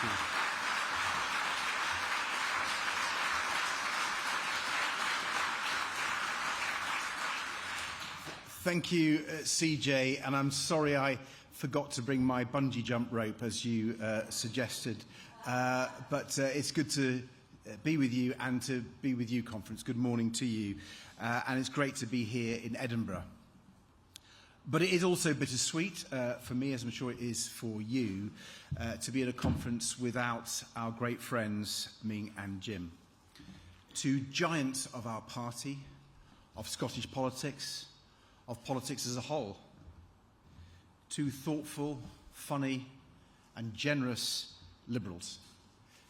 you. Thank you, CJ, and I'm sorry I forgot to bring my bungee jump rope as you suggested, but it's good to be with you and to be with you, conference. Good morning to you, and it's great to be here in Edinburgh. But it is also bittersweet for me, as I'm sure it is for you, to be at a conference without our great friends, Ming and Jim. Two giants of our party, of Scottish politics, of politics as a whole. Two thoughtful, funny and generous Liberals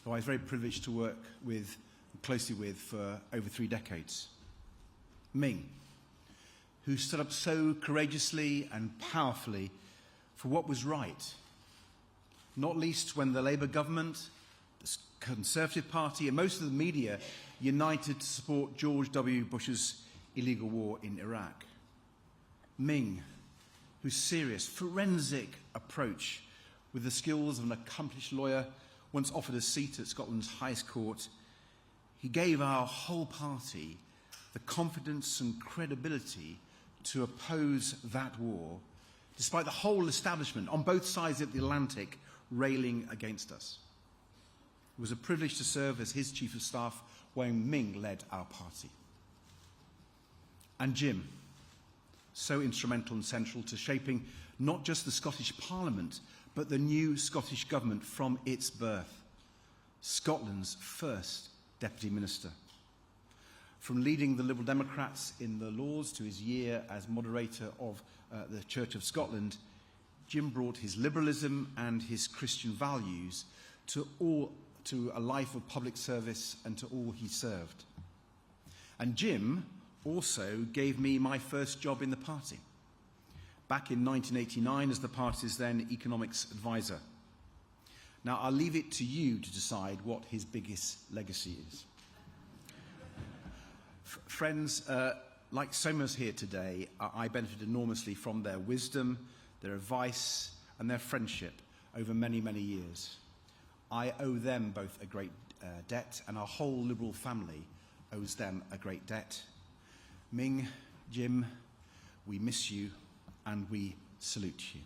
who I was very privileged to work with, closely with, for over 3 decades. Ming, who stood up so courageously and powerfully for what was right, not least when the Labour government, the Conservative Party and most of the media united to support George W. Bush's illegal war in Iraq. Ming, whose serious, forensic approach with the skills of an accomplished lawyer once offered a seat at Scotland's highest court, he gave our whole party the confidence and credibility to oppose that war, despite the whole establishment on both sides of the Atlantic railing against us. It was a privilege to serve as his chief of staff when Ming led our party. And Jim, so instrumental and central to shaping not just the Scottish Parliament, but the new Scottish Government from its birth, Scotland's first Deputy Minister. From leading the Liberal Democrats in the Lords to his year as moderator of the Church of Scotland, Jim brought his liberalism and his Christian values to a life of public service and to all he served. And Jim also gave me my first job in the party, back in 1989 as the party's then economics advisor. Now, I'll leave it to you to decide what his biggest legacy is. Friends, like so many of us here today, I benefited enormously from their wisdom, their advice and their friendship over many, many years. I owe them both a great debt, and our whole Liberal family owes them a great debt. Ming, Jim, we miss you and we salute you.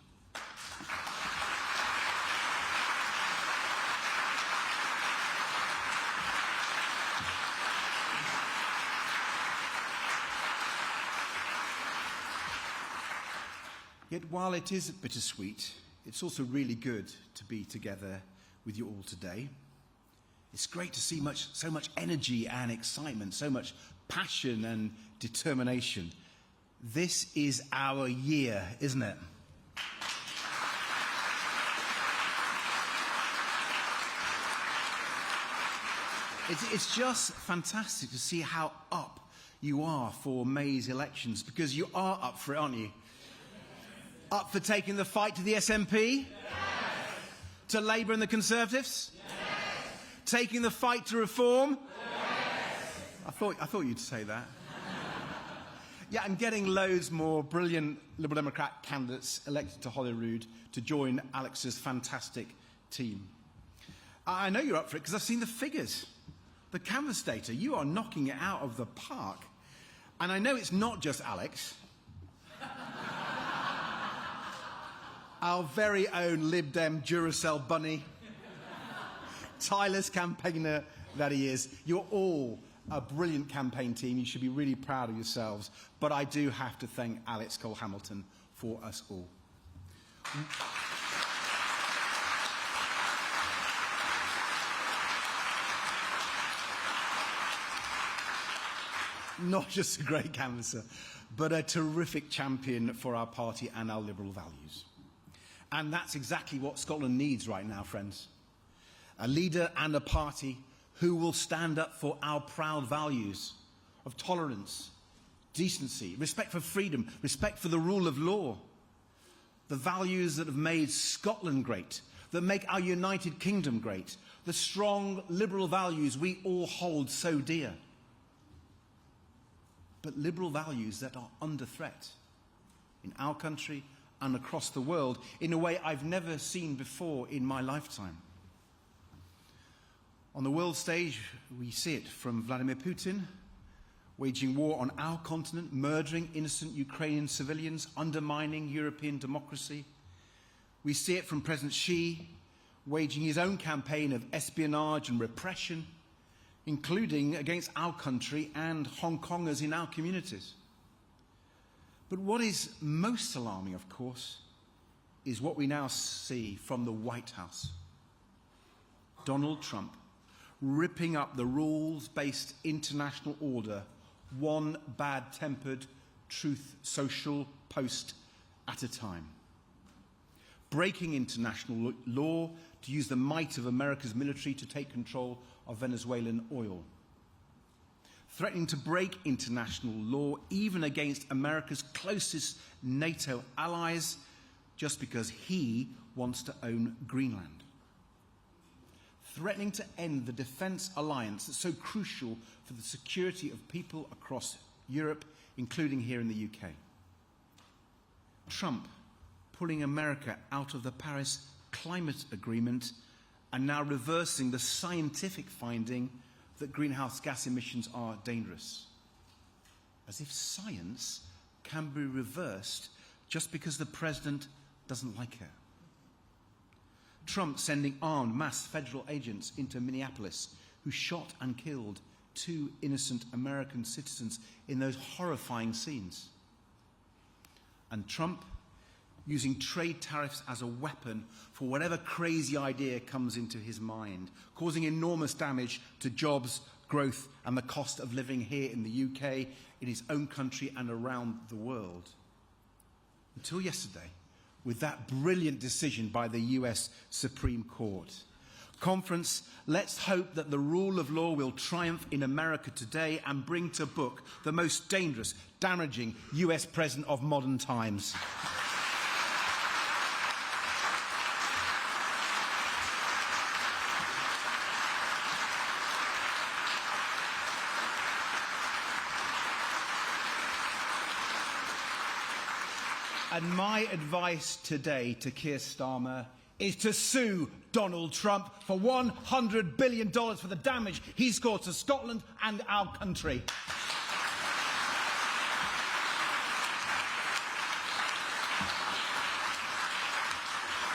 Yet while it is bittersweet, it's also really good to be together with you all today. It's great to see so much energy and excitement, so much passion and determination. This is our year, isn't it? It's just fantastic to see how up you are for May's elections, because you are up for it, aren't you? Up for taking the fight to the SNP? Yes. To Labour and the Conservatives? Yes. Taking the fight to reform? Yes. I thought you'd say that. Yeah, and getting loads more brilliant Liberal Democrat candidates elected to Holyrood to join Alex's fantastic team. I know you're up for it because I've seen the figures. The canvas data, you are knocking it out of the park. And I know it's not just Alex. Our very own Lib Dem Duracell bunny, tireless campaigner that he is. You're all a brilliant campaign team. You should be really proud of yourselves. But I do have to thank Alex Cole-Hamilton for us all. Not just a great canvasser, but a terrific champion for our party and our liberal values. And that's exactly what Scotland needs right now, friends. A leader and a party who will stand up for our proud values of tolerance, decency, respect for freedom, respect for the rule of law. The values that have made Scotland great, that make our United Kingdom great. The strong liberal values we all hold so dear. But liberal values that are under threat in our country and across the world in a way I've never seen before in my lifetime. On the world stage, we see it from Vladimir Putin, waging war on our continent, murdering innocent Ukrainian civilians, undermining European democracy. We see it from President Xi, waging his own campaign of espionage and repression, including against our country and Hong Kongers in our communities. But what is most alarming, of course, is what we now see from the White House. Donald Trump ripping up the rules-based international order, one bad-tempered Truth Social post at a time. Breaking international law to use the might of America's military to take control of Venezuelan oil. Threatening to break international law even against America's closest NATO allies just because he wants to own Greenland. Threatening to end the defence alliance that's so crucial for the security of people across Europe, including here in the UK. Trump pulling America out of the Paris Climate Agreement and now reversing the scientific finding that greenhouse gas emissions are dangerous. As if science can be reversed just because the president doesn't like it. Trump sending armed mass federal agents into Minneapolis who shot and killed 2 innocent American citizens in those horrifying scenes. And Trump using trade tariffs as a weapon for whatever crazy idea comes into his mind, causing enormous damage to jobs, growth and the cost of living here in the UK, in his own country and around the world. Until yesterday, with that brilliant decision by the US Supreme Court. Conference, let's hope that the rule of law will triumph in America today and bring to book the most dangerous, damaging US president of modern times. And my advice today to Keir Starmer is to sue Donald Trump for $100 billion for the damage he's caused to Scotland and our country.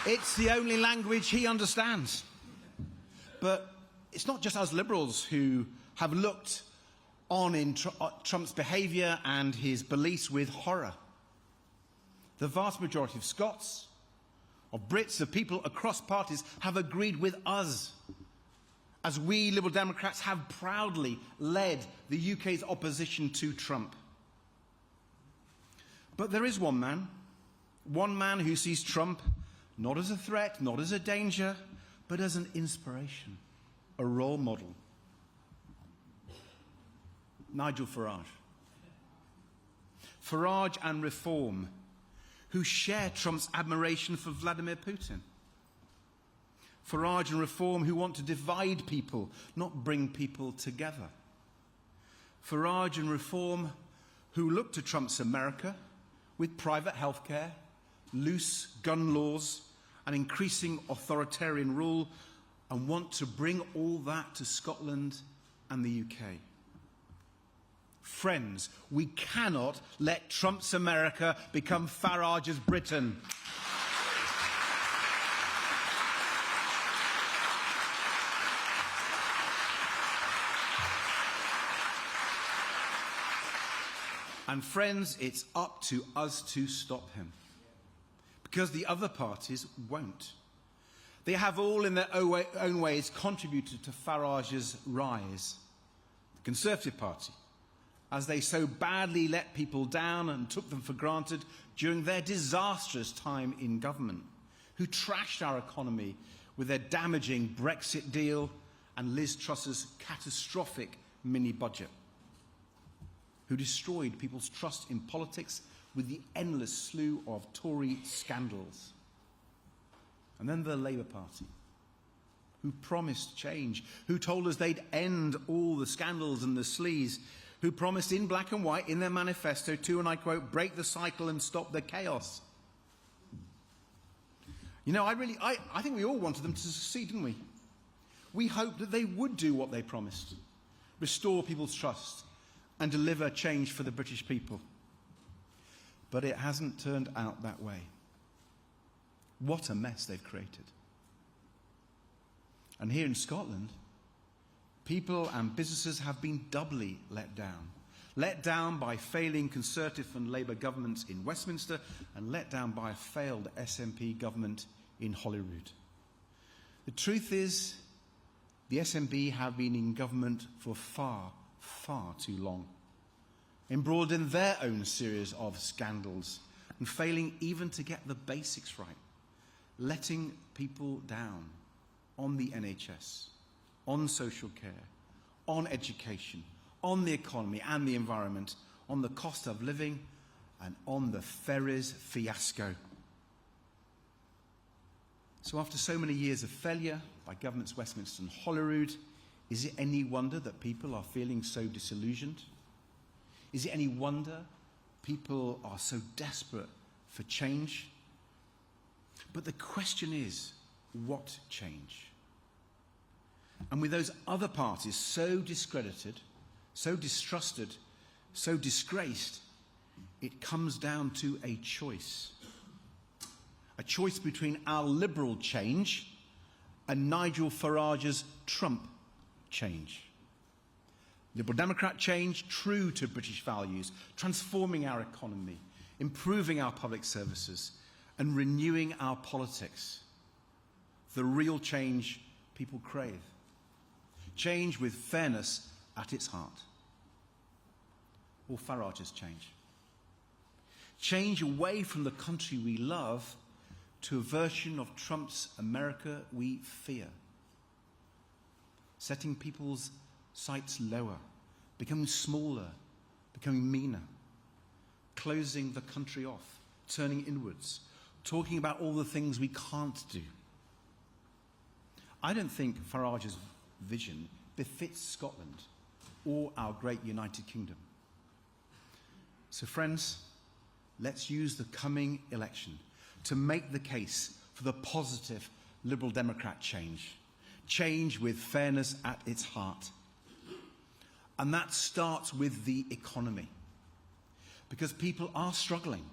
It's the only language he understands. But it's not just us Liberals who have looked on in Trump's behaviour and his beliefs with horror. The vast majority of Scots, of Brits, of people across parties have agreed with us, as we Liberal Democrats have proudly led the UK's opposition to Trump. But there is one man who sees Trump not as a threat, not as a danger, but as an inspiration, a role model. Nigel Farage. Farage and Reform, who share Trump's admiration for Vladimir Putin. Farage and Reform who want to divide people, not bring people together. Farage and Reform who look to Trump's America with private healthcare, loose gun laws, and increasing authoritarian rule, and want to bring all that to Scotland and the UK. Friends, we cannot let Trump's America become Farage's Britain. And friends, it's up to us to stop him. Because the other parties won't. They have all in their own ways contributed to Farage's rise. The Conservative Party, as they so badly let people down and took them for granted during their disastrous time in government, who trashed our economy with their damaging Brexit deal and Liz Truss's catastrophic mini-budget, who destroyed people's trust in politics with the endless slew of Tory scandals. And then the Labour Party, who promised change, who told us they'd end all the scandals and the sleaze, who promised in black and white in their manifesto to, and I quote, break the cycle and stop the chaos. You know, I think we all wanted them to succeed, didn't we? We hoped that they would do what they promised, restore people's trust and deliver change for the British people. But it hasn't turned out that way. What a mess they've created. And here in Scotland, people and businesses have been doubly let down. Let down by failing Conservative and Labour governments in Westminster, and let down by a failed SNP government in Holyrood. The truth is, the SNP have been in government for far, far too long, embroiled in their own series of scandals and failing even to get the basics right, letting people down on the NHS, on social care, on education, on the economy and the environment, on the cost of living, and on the ferries fiasco. So after so many years of failure by governments Westminster and Holyrood, is it any wonder that people are feeling so disillusioned? Is it any wonder people are so desperate for change? But the question is, what change? And with those other parties so discredited, so distrusted, so disgraced, it comes down to a choice. A choice between our liberal change and Nigel Farage's Trump change. Liberal Democrat change, true to British values, transforming our economy, improving our public services, and renewing our politics. The real change people crave. Change with fairness at its heart. Or Farage's change. Change away from the country we love to a version of Trump's America we fear. Setting people's sights lower, becoming smaller, becoming meaner, closing the country off, turning inwards, talking about all the things we can't do. I don't think Farage's vision befits Scotland or our great United Kingdom. So friends, let's use the coming election to make the case for the positive Liberal Democrat change. Change with fairness at its heart. And that starts with the economy. Because people are struggling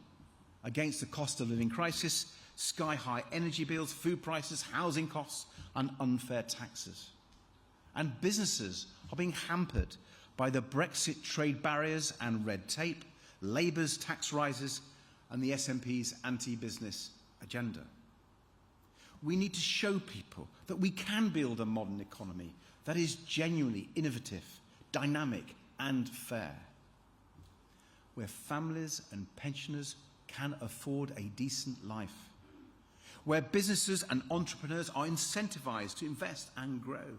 against the cost of living crisis, sky-high energy bills, food prices, housing costs, and unfair taxes. And businesses are being hampered by the Brexit trade barriers and red tape, Labour's tax rises, and the SNP's anti-business agenda. We need to show people that we can build a modern economy that is genuinely innovative, dynamic, and fair, where families and pensioners can afford a decent life, where businesses and entrepreneurs are incentivised to invest and grow,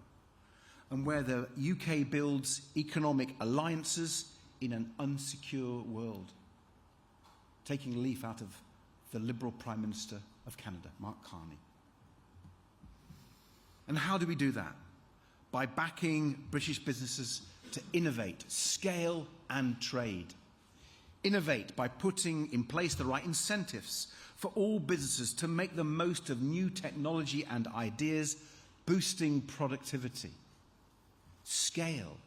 and where the UK builds economic alliances in an unsecure world, taking a leaf out of the Liberal Prime Minister of Canada, Mark Carney. And how do we do that? By backing British businesses to innovate, scale and trade. Innovate by putting in place the right incentives for all businesses to make the most of new technology and ideas, boosting productivity. Scale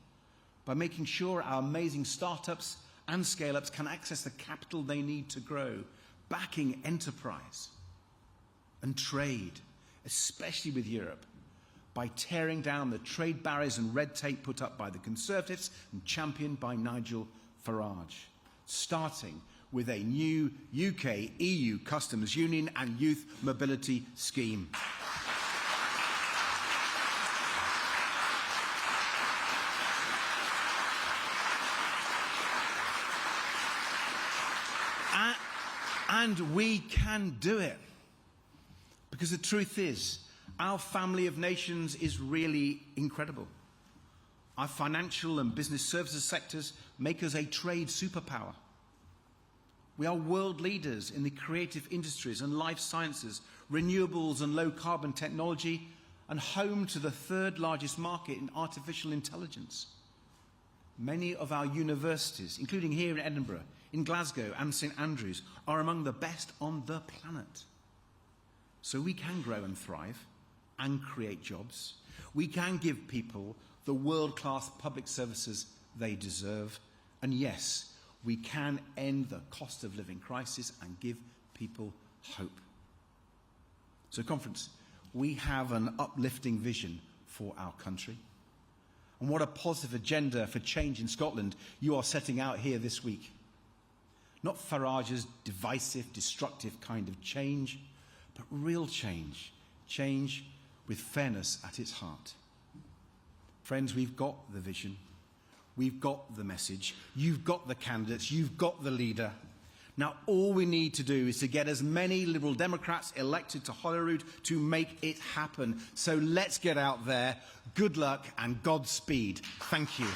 by making sure our amazing startups and scale-ups can access the capital they need to grow, backing enterprise. And trade, especially with Europe, by tearing down the trade barriers and red tape put up by the Conservatives and championed by Nigel Farage, starting with a new UK-EU customs union and youth mobility scheme. And we can do it. Because the truth is, our family of nations is really incredible. Our financial and business services sectors make us a trade superpower. We are world leaders in the creative industries and life sciences, renewables and low-carbon technology, and home to the third largest market in artificial intelligence. Many of our universities, including here in Edinburgh, in Glasgow and St Andrews, are among the best on the planet. So we can grow and thrive, and create jobs. We can give people the world-class public services they deserve. And yes, we can end the cost of living crisis and give people hope. So, conference, we have an uplifting vision for our country. And what a positive agenda for change in Scotland you are setting out here this week. Not Farage's divisive, destructive kind of change, but real change. Change with fairness at its heart. Friends, we've got the vision. We've got the message. You've got the candidates. You've got the leader. Now, all we need to do is to get as many Liberal Democrats elected to Holyrood to make it happen. So let's get out there. Good luck and Godspeed. Thank you.